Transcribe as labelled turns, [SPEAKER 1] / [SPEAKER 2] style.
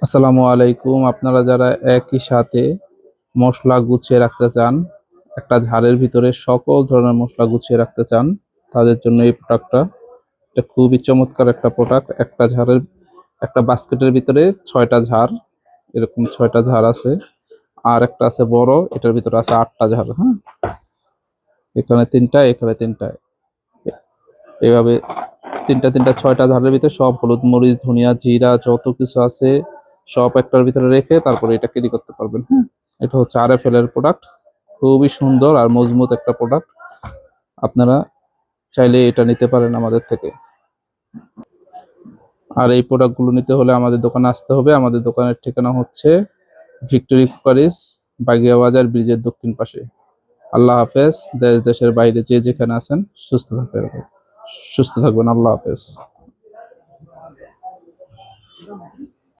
[SPEAKER 1] আসসালামু আলাইকুম। আপনারা যারা একই সাথে মশলা গুছিয়ে রাখতে চান, একটা ঝাড়ের ভিতরে সকল ধরনের মশলা গুছিয়ে রাখতে চান, তাদের জন্য এই প্রোডাক্টটা এটা খুবই চমৎকার একটা প্রোডাক্ট। একটা ঝাড়ের একটা বাস্কেটের ভিতরে ৬টা ঝাড়, এরকম ৬টা ঝাড় আছে। আর একটা আছে বড়, এটার ভিতরে আছে ৮টা ঝাড়। হ্যাঁ, এখানে ৩টা, এখানে ৩টা, এভাবে তিনটা তিনটা ৬টা ঝাড়ের ভিতরে সব হলুদ মরিচ ধনিয়া জিরা যত কিছু আছে সব একটার ভিতরে রেখে তারপরে এটা ক্যারি করতে পারবেন। হ্যাঁ, এটা হচ্ছে RFL এর প্রোডাক্ট, খুবই সুন্দর আর মজবুত একটা প্রোডাক্ট। আপনারা চাইলে এটা নিতে পারেন আমাদের থেকে। আর এই প্রোডাক্টগুলো নিতে হলে আমাদের দোকানে আসতে হবে। আমাদের দোকানের ঠিকানা হচ্ছে ভিক্টোরি কুকারিস, বাগিয়া বাজার ব্রিজের দক্ষিণ পাশে। আল্লাহ হাফেজ। দেশ দেশের বাইরে যে যেখানে আছেন সুস্থ থাকবেন। আল্লাহ হাফেজ।